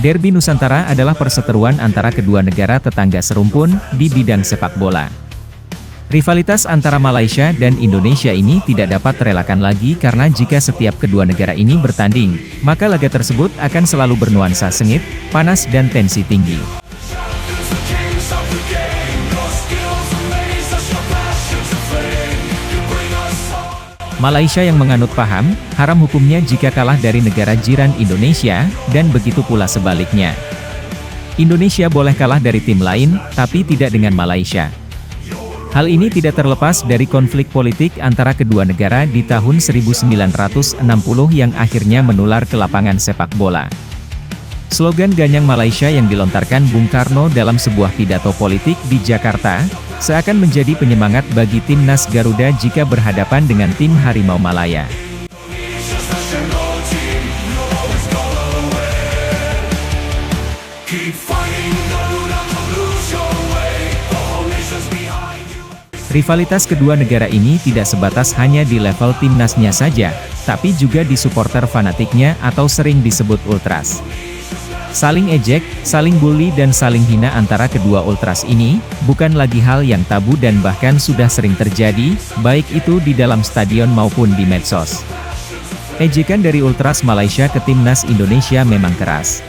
Derby Nusantara adalah perseteruan antara kedua negara tetangga serumpun di bidang sepak bola. Rivalitas antara Malaysia dan Indonesia ini tidak dapat terelakkan lagi karena jika setiap kedua negara ini bertanding, maka laga tersebut akan selalu bernuansa sengit, panas dan tensi tinggi. Malaysia yang menganut paham, haram hukumnya jika kalah dari negara jiran Indonesia, dan begitu pula sebaliknya. Indonesia boleh kalah dari tim lain, tapi tidak dengan Malaysia. Hal ini tidak terlepas dari konflik politik antara kedua negara di tahun 1960 yang akhirnya menular ke lapangan sepak bola. Slogan Ganyang Malaysia yang dilontarkan Bung Karno dalam sebuah pidato politik di Jakarta, seakan menjadi penyemangat bagi timnas Garuda jika berhadapan dengan tim Harimau Malaya. Rivalitas kedua negara ini tidak sebatas hanya di level timnasnya saja, tapi juga di supporter fanatiknya atau sering disebut ultras. Saling ejek, saling bully dan saling hina antara kedua ultras ini, bukan lagi hal yang tabu dan bahkan sudah sering terjadi, baik itu di dalam stadion maupun di medsos. Ejekan dari ultras Malaysia ke timnas Indonesia memang keras.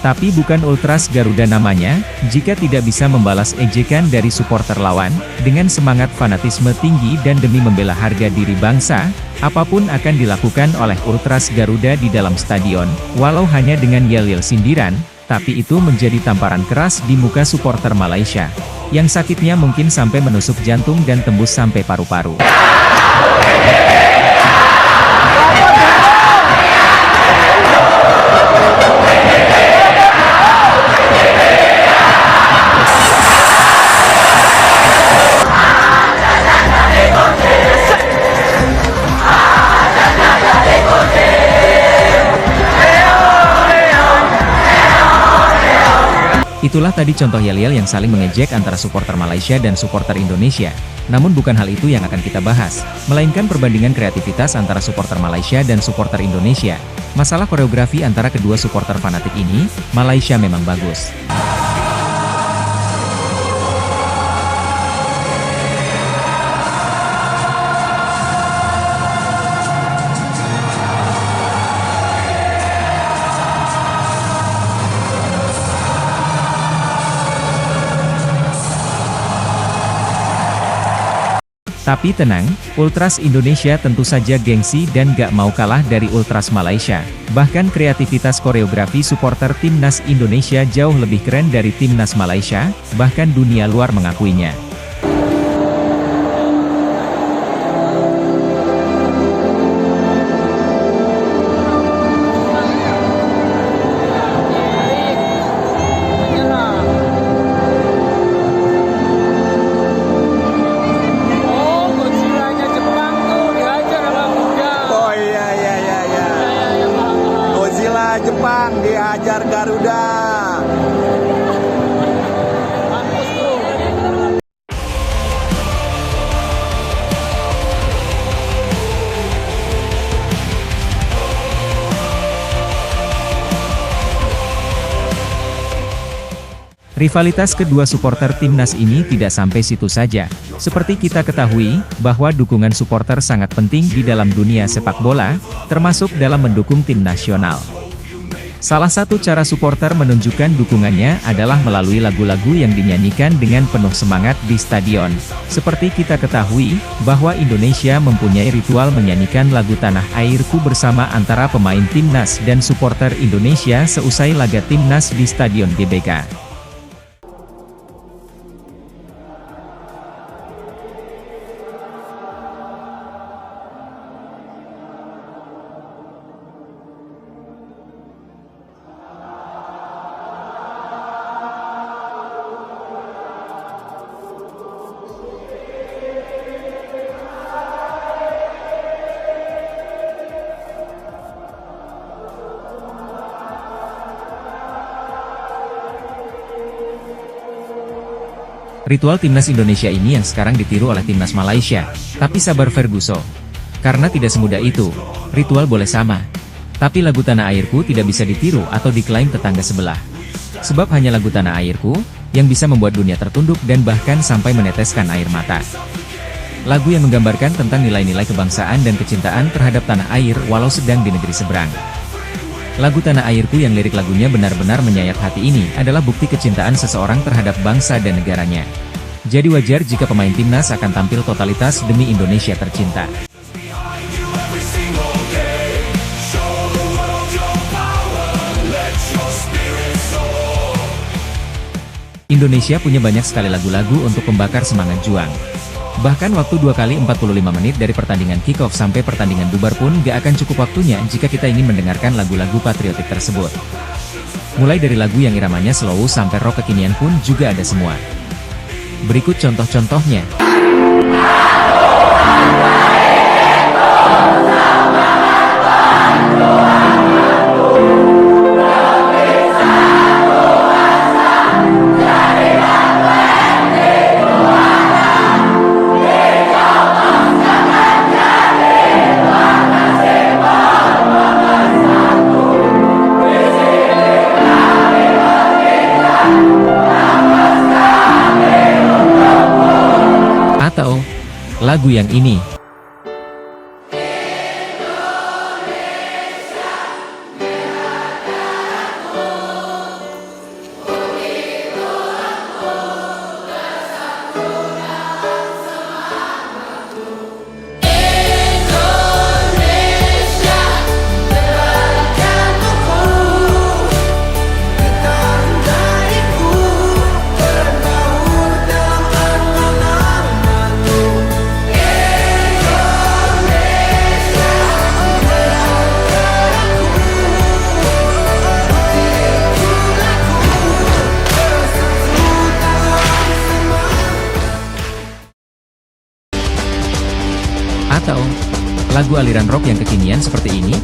Tapi bukan ultras Garuda namanya, jika tidak bisa membalas ejekan dari supporter lawan, dengan semangat fanatisme tinggi dan demi membela harga diri bangsa, apapun akan dilakukan oleh ultras Garuda di dalam stadion, walau hanya dengan yel-yel sindiran, tapi itu menjadi tamparan keras di muka supporter Malaysia, yang sakitnya mungkin sampai menusuk jantung dan tembus sampai paru-paru. Itulah tadi contoh yel-yel yang saling mengejek antara supporter Malaysia dan supporter Indonesia. Namun bukan hal itu yang akan kita bahas, melainkan perbandingan kreativitas antara supporter Malaysia dan supporter Indonesia. Masalah koreografi antara kedua supporter fanatik ini, Malaysia memang bagus. Tapi tenang, Ultras Indonesia tentu saja gengsi dan gak mau kalah dari Ultras Malaysia. Bahkan kreativitas koreografi supporter timnas Indonesia jauh lebih keren dari timnas Malaysia, bahkan dunia luar mengakuinya. Jepang dihajar Garuda. Rivalitas kedua supporter timnas ini tidak sampai situ saja. Seperti kita ketahui, bahwa dukungan supporter sangat penting di dalam dunia sepak bola, termasuk dalam mendukung tim nasional. Salah satu cara supporter menunjukkan dukungannya adalah melalui lagu-lagu yang dinyanyikan dengan penuh semangat di stadion. Seperti kita ketahui, bahwa Indonesia mempunyai ritual menyanyikan lagu Tanah Airku bersama antara pemain timnas dan supporter Indonesia seusai laga timnas di Stadion GBK. Ritual timnas Indonesia ini yang sekarang ditiru oleh timnas Malaysia, tapi sabar Ferguson. Karena tidak semudah itu, ritual boleh sama. Tapi lagu Tanah Airku tidak bisa ditiru atau diklaim tetangga sebelah. Sebab hanya lagu Tanah Airku, yang bisa membuat dunia tertunduk dan bahkan sampai meneteskan air mata. Lagu yang menggambarkan tentang nilai-nilai kebangsaan dan kecintaan terhadap tanah air walau sedang di negeri seberang. Lagu Tanah Airku yang lirik lagunya benar-benar menyayat hati ini adalah bukti kecintaan seseorang terhadap bangsa dan negaranya. Jadi wajar jika pemain timnas akan tampil totalitas demi Indonesia tercinta. Indonesia punya banyak sekali lagu-lagu untuk membakar semangat juang. Bahkan waktu 2 kali 45 menit dari pertandingan kick-off sampai pertandingan bubar pun gak akan cukup waktunya jika kita ingin mendengarkan lagu-lagu patriotik tersebut. Mulai dari lagu yang iramanya slow sampai rock kekinian pun juga ada semua. Berikut contoh-contohnya. Atau lagu yang ini. Atau lagu aliran rock yang kekinian seperti ini.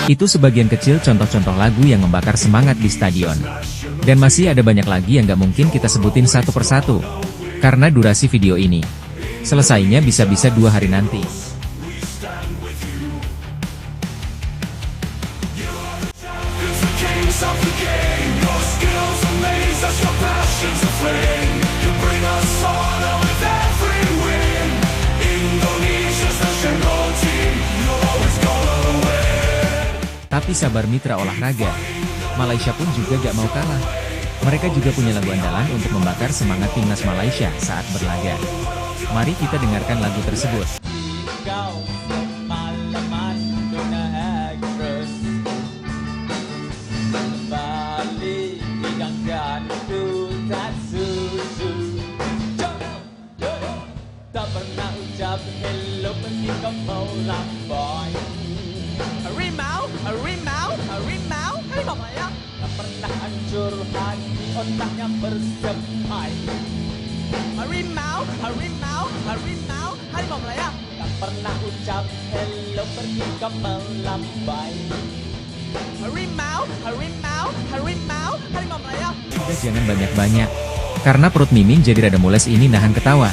Itu sebagian kecil contoh-contoh lagu yang membakar semangat di stadion. Dan masih ada banyak lagi yang gak mungkin kita sebutin satu persatu, karena durasi video ini. Selesainya bisa-bisa 2 hari nanti. Tapi sabar mitra olahraga, Malaysia pun juga gak mau kalah. Mereka juga punya lagu andalan untuk membakar semangat timnas Malaysia saat berlaga. Mari kita dengarkan lagu tersebut. Tak pernah ucap hello meski kau mau lambai. Harimau, harimau Melayu. Tak pernah hancur hati, otaknya bersemai. Harimau, harimau Melayu. Tak pernah ucap hello pergi kau melambai. Harimau, harimau Melayu. Juga jangan banyak-banyak, karena perut Mimin jadi rada mules ini nahan ketawa.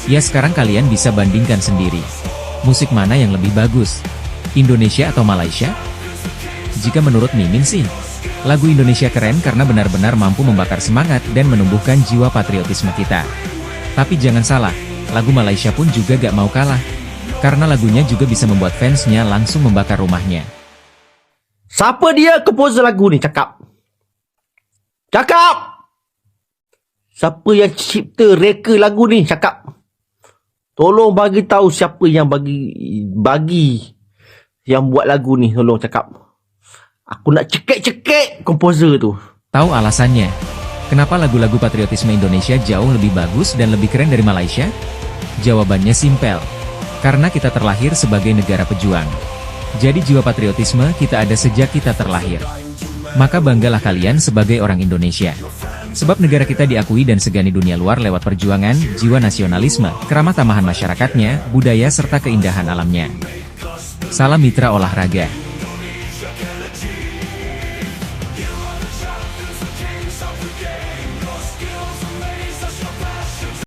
Ya sekarang kalian bisa bandingkan sendiri. Musik mana yang lebih bagus? Indonesia atau Malaysia? Jika menurut Mimin sih, lagu Indonesia keren karena benar-benar mampu membakar semangat dan menumbuhkan jiwa patriotisme kita. Tapi jangan salah, lagu Malaysia pun juga gak mau kalah. Karena lagunya juga bisa membuat fansnya langsung membakar rumahnya. Siapa dia komposer lagu ni? Cakap! Cakap! Siapa yang cipta reka lagu ni? Cakap. Tolong bagi tahu siapa yang bagi yang buat lagu ni. Tolong cakap. Aku nak cekik-cekik komposer tu. Tahu alasannya? Kenapa lagu-lagu patriotisme Indonesia jauh lebih bagus dan lebih keren dari Malaysia? Jawabannya simpel. Karena kita terlahir sebagai negara pejuang. Jadi jiwa patriotisme kita ada sejak kita terlahir. Maka banggalah kalian sebagai orang Indonesia. Sebab negara kita diakui dan segani dunia luar lewat perjuangan, jiwa nasionalisme, keramah tamahan masyarakatnya, budaya serta keindahan alamnya. Salam mitra olahraga.